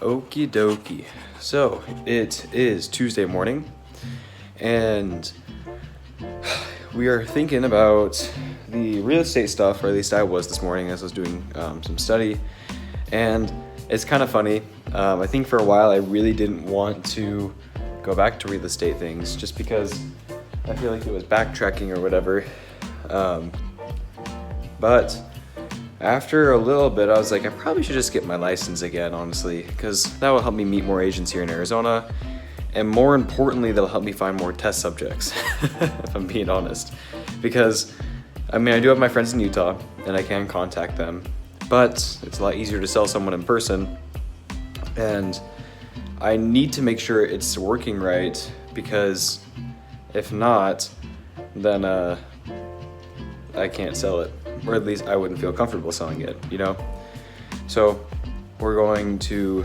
Okie dokie. So it is Tuesday morning, and we are thinking about the real estate stuff, or at least I was this morning as I was doing some study. And it's kind of funny. I think for a while I really didn't want to go back to real estate things just because I feel like it was backtracking or whatever. But after a little bit, I was like, I probably should just get my license again, honestly, because that will help me meet more agents here in Arizona. And more importantly, that'll help me find more test subjects, if I'm being honest. Because, I mean, I do have my friends in Utah, and I can contact them, but it's a lot easier to sell someone in person. And I need to make sure it's working right, because if not, then I can't sell it. Or at least I wouldn't feel comfortable selling it, you know? So we're going to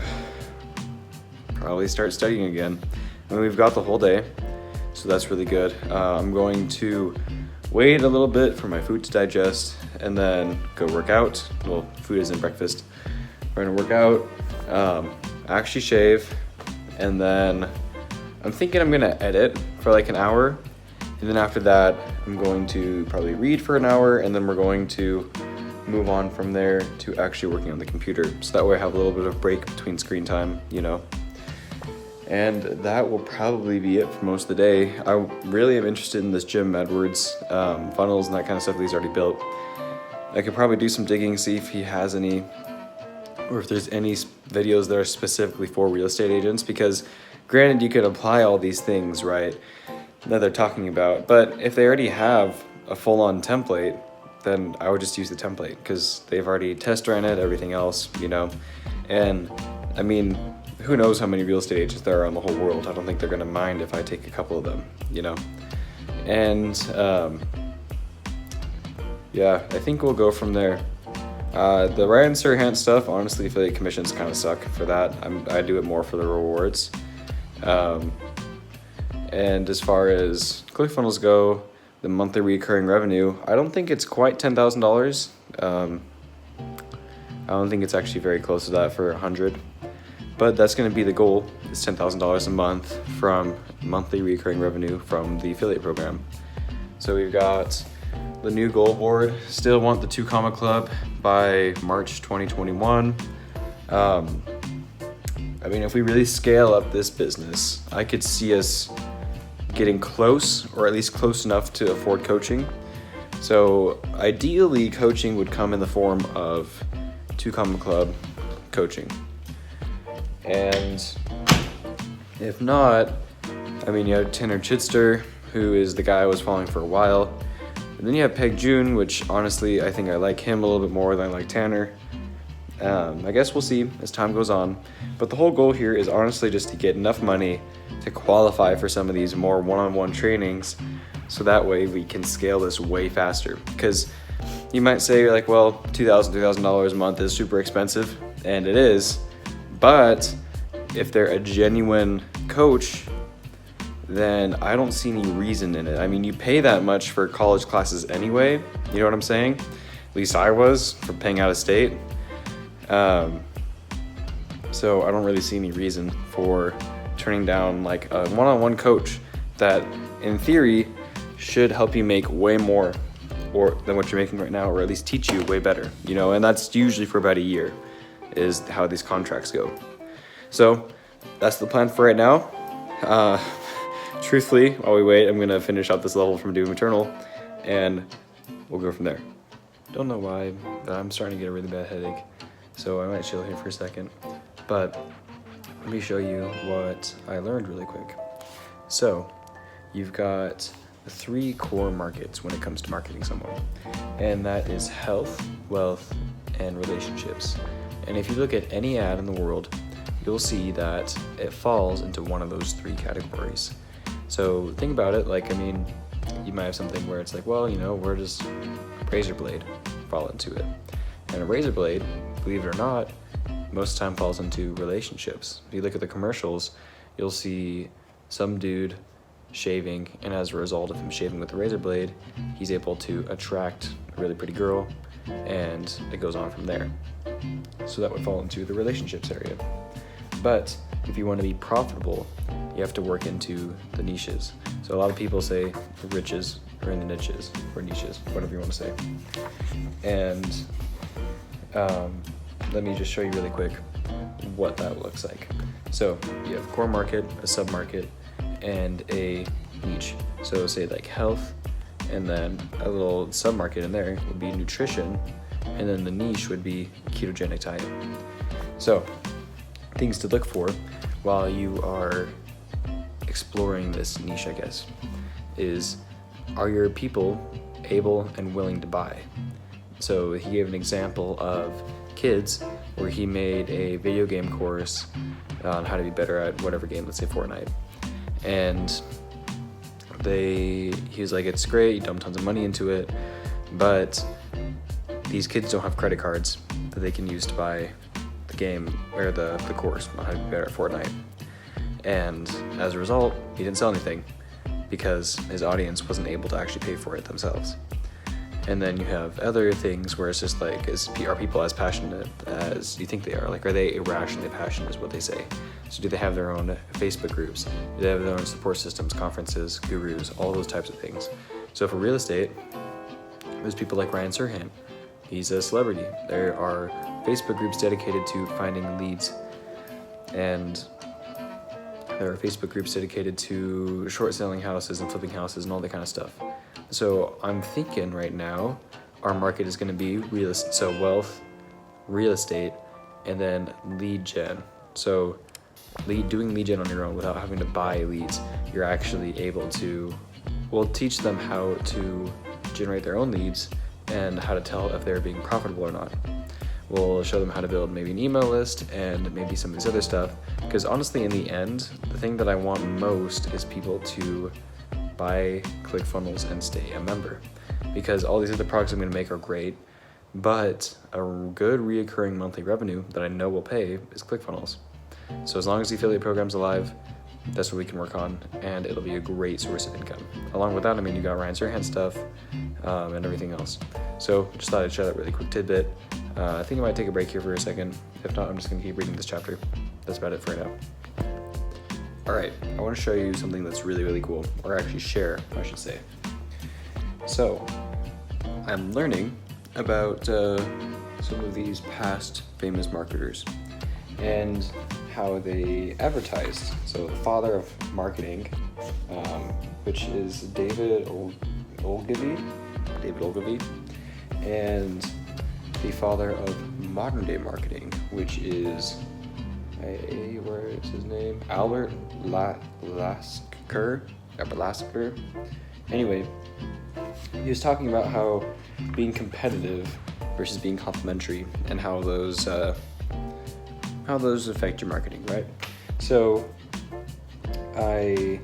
probably start studying again. I mean, we've got the whole day, so that's really good. I'm going to wait a little bit for my food to digest and then go work out. Well, food isn't breakfast. We're gonna work out, actually shave, and then I'm thinking I'm gonna edit for like an hour. And then after that, I'm going to probably read for an hour, and then we're going to move on from there to actually working on the computer. So that way I have a little bit of break between screen time, you know. And that will probably be it for most of the day. I really am interested in this Jim Edwards funnels and that kind of stuff that he's already built. I could probably do some digging, see if he has any, or if there's any videos that are specifically for real estate agents, because granted, you could apply all these things, right, that they're talking about, but if they already have a full-on template, then I would just use the template because they've already test ran it, everything else, you know. And I mean, who knows how many real estate agents there are in the whole world. I don't think they're gonna mind if I take a couple of them, you know. And yeah, I think we'll go from there. The Ryan Serhant stuff, honestly, affiliate commissions kind of suck for that. I do it more for the rewards. And as far as ClickFunnels go, the monthly recurring revenue, I don't think it's quite $10,000. I don't think it's actually very close to that for 100. But that's going to be the goal, is $10,000 a month from monthly recurring revenue from the affiliate program. So we've got the new goal board. Still want the 2 Comma Club by March 2021. I mean, if we really scale up this business, I could see us getting close, or at least close enough to afford coaching. So ideally, coaching would come in the form of 2 Comma Club coaching. And if not, I mean, you have Tanner Chitster, who is the guy I was following for a while. And then you have Peg June, which honestly, I think I like him a little bit more than I like Tanner. I guess we'll see as time goes on. But the whole goal here is honestly just to get enough money to qualify for some of these more one-on-one trainings, so that way we can scale this way faster. Because you might say, like, well, $2,000 a month is super expensive, and it is, but if they're a genuine coach, then I don't see any reason in it. I mean, you pay that much for college classes anyway, you know what I'm saying? At least I was, for paying out of state. So I don't really see any reason for turning down like a one-on-one coach that in theory should help you make way more than what you're making right now, or at least teach you way better, you know. And that's usually for about a year is how these contracts go. So that's the plan for right now. Truthfully, while we wait, I'm gonna finish out this level from Doom Eternal and we'll go from there. Don't know why, but I'm starting to get a really bad headache, so I might chill here for a second. But let me show you what I learned really quick. So you've got 3 core markets when it comes to marketing someone, and that is health, wealth, and relationships. And if you look at any ad in the world, you'll see that it falls into one of those 3 categories. So think about it, like, I mean, you might have something where it's like, well, you know, where does razor blade fall into it? And a razor blade, believe it or not, most of the time falls into relationships. If you look at the commercials, you'll see some dude shaving, and as a result of him shaving with a razor blade, he's able to attract a really pretty girl, and it goes on from there. So that would fall into the relationships area. But if you want to be profitable, you have to work into the niches. So a lot of people say the riches are in the niches, or niches, whatever you want to say. And let me just show you really quick what that looks like. So you have a core market, a sub-market, and a niche. So say like health, and then a little sub-market in there would be nutrition, and then the niche would be ketogenic diet. So things to look for while you are exploring this niche, I guess, is, are your people able and willing to buy? So he gave an example of kids where he made a video game course on how to be better at whatever game, let's say Fortnite. And he was like, it's great, you dump tons of money into it, but these kids don't have credit cards that they can use to buy the game or the course on how to be better at Fortnite. And as a result, he didn't sell anything because his audience wasn't able to actually pay for it themselves. And then you have other things where it's just like, are people as passionate as you think they are? Like, are they irrationally passionate is what they say. So do they have their own Facebook groups? Do they have their own support systems, conferences, gurus, all those types of things? So for real estate, there's people like Ryan Serhant. He's a celebrity. There are Facebook groups dedicated to finding leads, and there are Facebook groups dedicated to short selling houses and flipping houses and all that kind of stuff. So I'm thinking right now, our market is going to be wealth, real estate, and then lead gen. So doing lead gen on your own without having to buy leads, you're actually able to, we'll teach them how to generate their own leads and how to tell if they're being profitable or not. We'll show them how to build maybe an email list and maybe some of this other stuff. Because honestly, in the end, the thing that I want most is people to buy ClickFunnels and stay a member. Because all these other products I'm going to make are great, but a good reoccurring monthly revenue that I know will pay is ClickFunnels. So as long as the affiliate program's alive, that's what we can work on, and it'll be a great source of income. Along with that, I mean, you got Ryan Serhant stuff and everything else. So just thought I'd share that really quick tidbit. I think I might take a break here for a second. If not, I'm just going to keep reading this chapter. That's about it for now. All right, I want to show you something that's really, really cool, or actually share, I should say. So I'm learning about some of these past famous marketers and how they advertised. So the father of marketing, which is David Ogilvy, and the father of modern day marketing, which is where is his name? Albert Lasker. Anyway, he was talking about how being competitive versus being complementary and how those affect your marketing, right? So I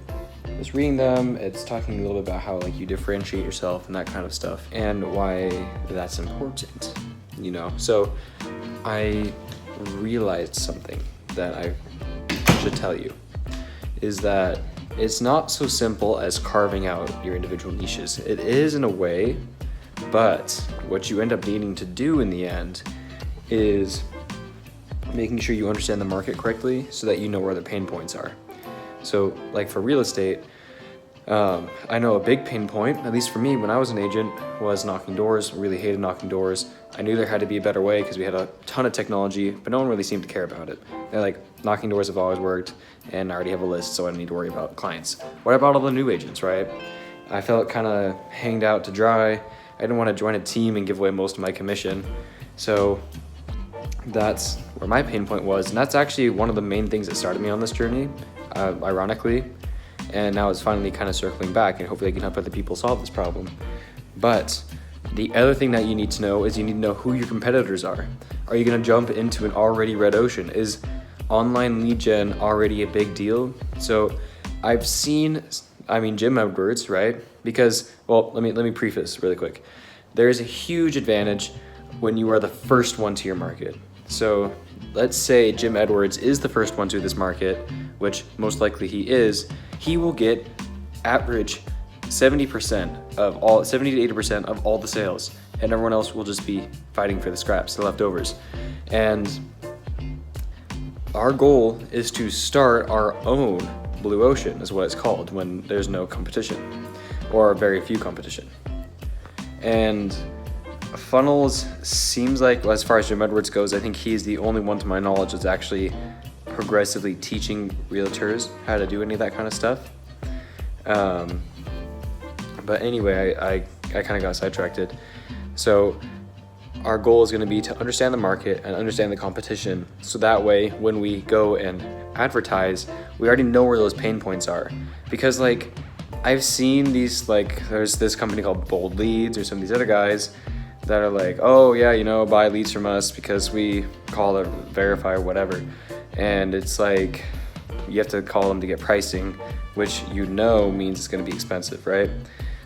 was reading them. It's talking a little bit about how like you differentiate yourself and that kind of stuff and why that's important, you know? So I realized something that I should tell you is that it's not so simple as carving out your individual niches. It is in a way, but what you end up needing to do in the end is making sure you understand the market correctly so that you know where the pain points are. So like for real estate, I know a big pain point, at least for me when I was an agent, was knocking doors. Really hated knocking doors. I knew there had to be a better way because we had a ton of technology, but no one really seemed to care about it. They're like, knocking doors have always worked, and I already have a list, so I don't need to worry about clients. What about all the new agents, right? I felt kind of hanged out to dry. I didn't want to join a team and give away most of my commission. So that's where my pain point was, and that's actually one of the main things that started me on this journey, ironically. And now it's finally kind of circling back, and hopefully I can help other people solve this problem. But the other thing that you need to know is you need to know who your competitors are. Are you going to jump into an already red ocean? Is online lead gen already a big deal? So I've seen, Jim Edwards, right? Because, well, let me preface really quick. There is a huge advantage when you are the first one to your market. So let's say Jim Edwards is the first one to this market, which most likely he is. He will get average 70% to 80% of all the sales, and everyone else will just be fighting for the scraps, the leftovers. And our goal is to start our own blue ocean, is what it's called when there's no competition or very few competition. And Funnels seems like, as far as Jim Edwards goes, I think he's the only one to my knowledge that's actually progressively teaching realtors how to do any of that kind of stuff. But anyway, I kind of got sidetracked. So our goal is going to be to understand the market and understand the competition, so that way when we go and advertise, we already know where those pain points are. Because like, I've seen these, like, there's this company called Bold Leads or some of these other guys that are like, oh yeah, you know, buy leads from us because we call it verify or whatever. And it's like, you have to call them to get pricing, which you know means it's going to be expensive, right?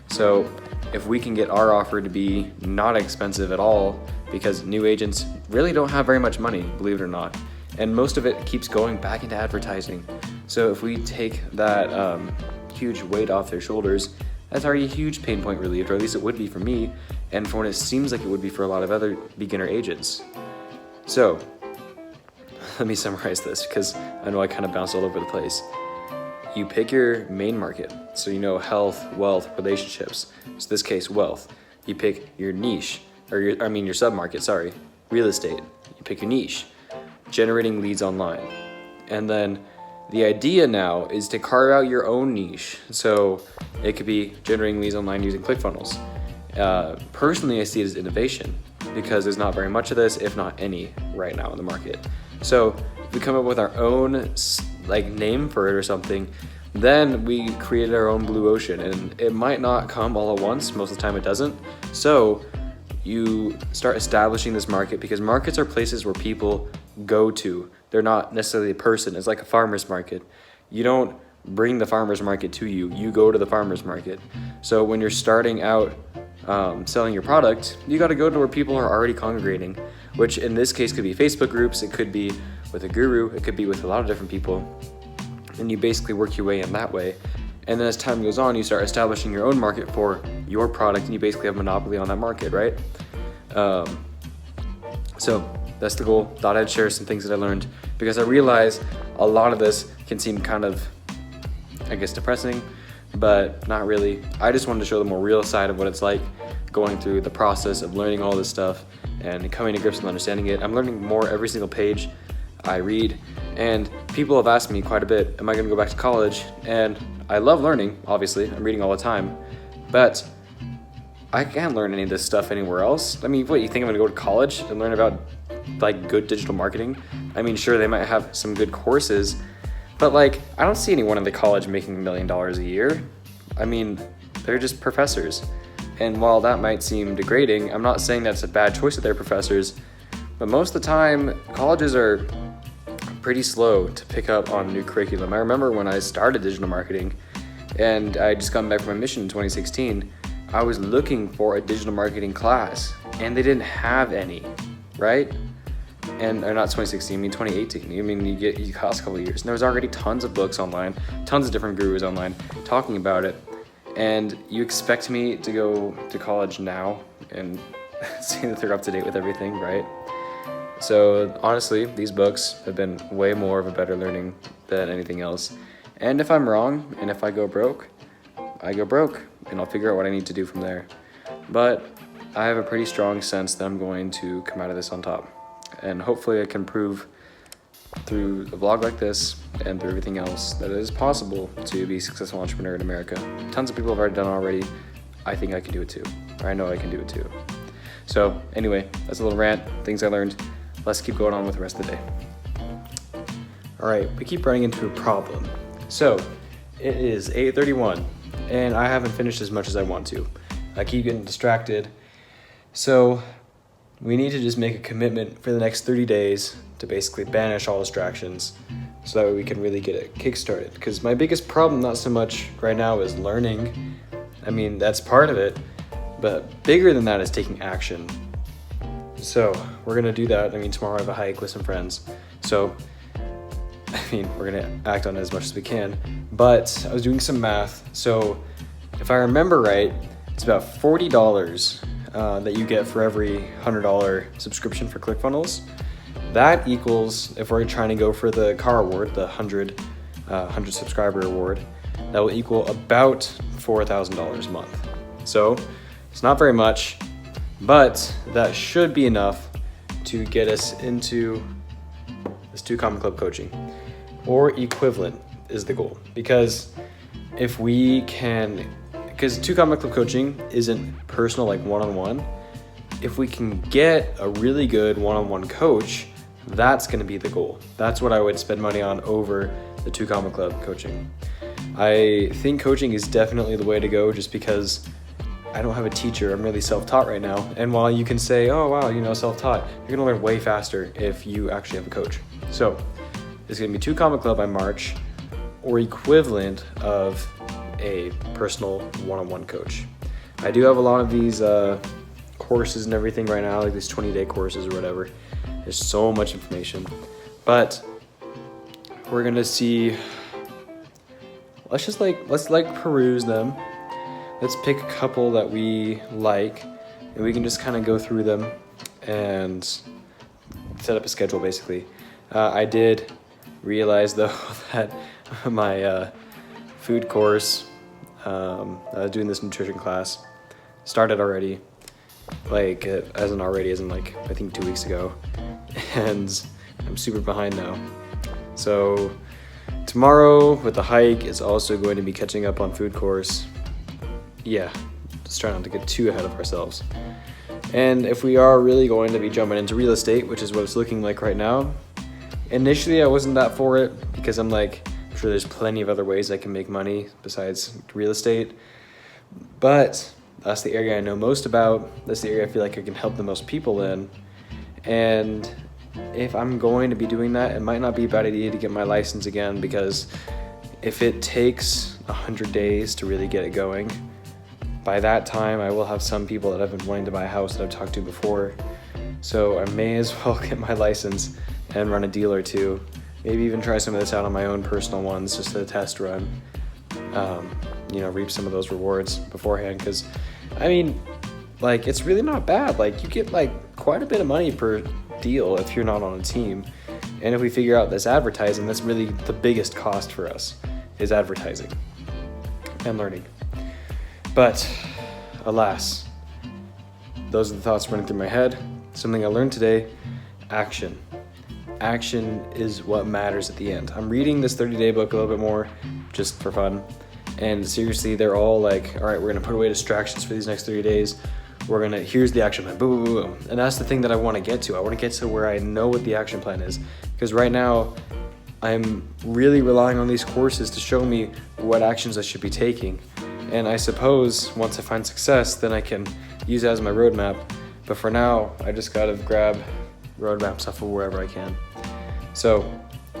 So if we can get our offer to be not expensive at all, because new agents really don't have very much money, believe it or not, and most of it keeps going back into advertising. So if we take that huge weight off their shoulders, that's already a huge pain point relieved, or at least it would be for me, and for what it seems like it would be for a lot of other beginner agents. So let me summarize this, because I know I kind of bounced all over the place. You pick your main market, so you know health, wealth, relationships. So this case, wealth. You pick your niche, or your sub-market, real estate. You pick your niche, generating leads online. And then the idea now is to carve out your own niche. So it could be generating leads online using ClickFunnels. Personally, I see it as innovation, because there's not very much of this, if not any, right now in the market. So if we come up with our own name for it or something, then we created our own blue ocean, and it might not come all at once. Most of the time it doesn't. So you start establishing this market, because markets are places where people go to. They're not necessarily a person. It's like a farmer's market. You don't bring the farmer's market to you. You go to the farmer's market. So when you're starting out selling your product, you got to go to where people are already congregating, which in this case could be Facebook groups. It could be with a guru. It could be with a lot of different people. And you basically work your way in that way. And then as time goes on, you start establishing your own market for your product, and you basically have a monopoly on that market, right? So that's the goal. Thought I'd share some things that I learned, because I realize a lot of this can seem kind of, I guess, depressing, but not really. I just wanted to show the more real side of what it's like going through the process of learning all this stuff and coming to grips with understanding it. I'm learning more every single page I read, and people have asked me quite a bit, am I going to go back to college? And I love learning, obviously. I'm reading all the time, but I can't learn any of this stuff anywhere else. I mean, what, you think I'm going to go to college and learn about good digital marketing? I mean, sure, they might have some good courses, but I don't see anyone in the college making $1 million a year. I mean, they're just professors. And while that might seem degrading, I'm not saying that's a bad choice that they're professors, but most of the time, colleges are pretty slow to pick up on new curriculum. I remember when I started digital marketing, and I just gotten back from my mission in 2016, I was looking for a digital marketing class, and they didn't have any, right? And or not 2016, I mean 2018. I mean, you cost a couple of years, and there was already tons of books online, tons of different gurus online talking about it. And you expect me to go to college now and see that they're up to date with everything, right? So honestly, these books have been way more of a better learning than anything else. And if I'm wrong, and if I go broke, I go broke, and I'll figure out what I need to do from there. But I have a pretty strong sense that I'm going to come out of this on top. And hopefully I can prove through a vlog like this and through everything else that it is possible to be a successful entrepreneur in America. Tons of people have already done it already. I think I can do it too. Or I know I can do it too. So anyway, that's a little rant, things I learned. Let's keep going on with the rest of the day. All right, we keep running into a problem. So it is 8:31 and I haven't finished as much as I want to. I keep getting distracted. So we need to just make a commitment for the next 30 days to basically banish all distractions so that way we can really get it kick-started. Because my biggest problem, not so much right now, is learning. I mean, that's part of it, but bigger than that is taking action. So we're gonna do that. I mean, tomorrow I have a hike with some friends. So, I mean, we're gonna act on it as much as we can. But I was doing some math. So if I remember right, it's about $40 that you get for every $100 subscription for ClickFunnels. that equals, if we're trying to go for the car award, the 100 subscriber award, that will equal about $4,000 a month. So it's not very much, but that should be enough to get us into this 2 Combat Club coaching, or equivalent is the goal. Because if we can, because 2 Combat Club coaching isn't personal, like one-on-one. If we can get a really good one-on-one coach, that's going to be the goal. That's what I would spend money on over the 2 Combat Club coaching. I think coaching is definitely the way to go, just because I don't have a teacher. I'm really self-taught right now. And while you can say, oh wow, you know, self-taught, you're gonna learn way faster if you actually have a coach. So it's gonna be 2 Combat Club by March, or equivalent of a personal one-on-one coach. I do have a lot of these courses and everything right now, like these 20-day courses or whatever. There's so much information, but we're gonna see, let's peruse them. Let's pick a couple that we like, and we can just kind of go through them and set up a schedule, basically. I did realize, though, that my food course, doing this nutrition class, started already. Like, as in like, I think 2 weeks ago. And I'm super behind now. So tomorrow with the hike is also going to be catching up on food course. Yeah, just trying not to get too ahead of ourselves. And if we are really going to be jumping into real estate, which is what it's looking like right now, initially I wasn't that for it, because I'm like, I'm sure there's plenty of other ways I can make money besides real estate. But that's the area I know most about. That's the area I feel like I can help the most people in. And if I'm going to be doing that, it might not be a bad idea to get my license again, because if it takes 100 days to really get it going, by that time I will have some people that have been wanting to buy a house that I've talked to before. So I may as well get my license and run a deal or two. Maybe even try some of this out on my own personal ones, just a test run. You know, reap some of those rewards beforehand, because I mean, like, it's really not bad. Like, you get like quite a bit of money per deal if you're not on a team. And if we figure out this advertising, that's really the biggest cost for us, is advertising and learning. But alas, those are the thoughts running through my head. Something I learned today: action. Action is what matters at the end. I'm reading this 30-day book a little bit more just for fun. And seriously, they're all like, all right, we're gonna put away distractions for these next 30 days. Here's the action plan, boom, boom, boom. And that's the thing that I wanna get to. I wanna get to where I know what the action plan is. Because right now, I'm really relying on these courses to show me what actions I should be taking. And I suppose once I find success, then I can use that as my roadmap. But for now, I just gotta grab roadmaps off of wherever I can. So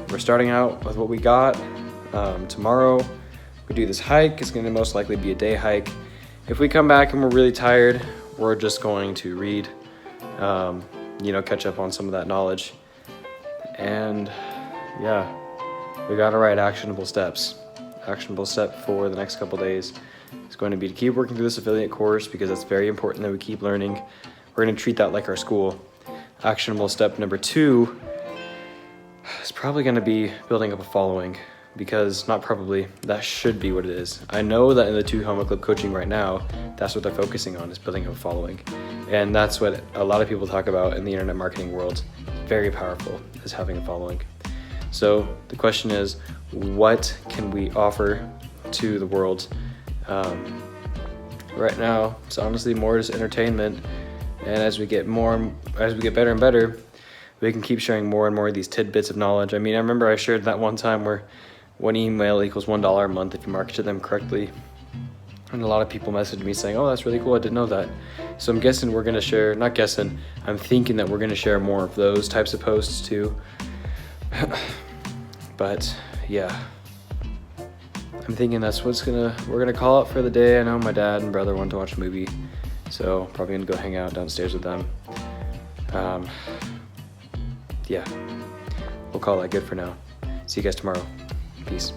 we're starting out with what we got. Tomorrow, we do this hike. It's gonna most likely be a day hike. If we come back and we're really tired, we're just going to read, you know, catch up on some of that knowledge. And yeah, we gotta write actionable steps. Actionable step for the next couple days is going to be to keep working through this affiliate course, because it's very important that we keep learning. We're gonna treat that like our school. Actionable step number 2 is probably gonna be building up a following, because that should be what it is. I know that in the 2 Combat Club coaching right now, that's what they're focusing on, is building up a following. And that's what a lot of people talk about in the internet marketing world. Very powerful, is having a following. So the question is, what can we offer to the world? Right now, it's honestly more just entertainment. And as we get better and better, we can keep sharing more and more of these tidbits of knowledge. I mean, I remember I shared that one time where 1 email equals $1 a month if you market to them correctly. And a lot of people messaged me saying, oh, that's really cool, I didn't know that. So I'm guessing we're gonna share, I'm thinking that we're gonna share more of those types of posts too. But yeah, I'm thinking that's we're gonna call it for the day. I know my dad and brother want to watch a movie, so probably gonna go hang out downstairs with them. Yeah, we'll call that good for now. See you guys tomorrow. Peace.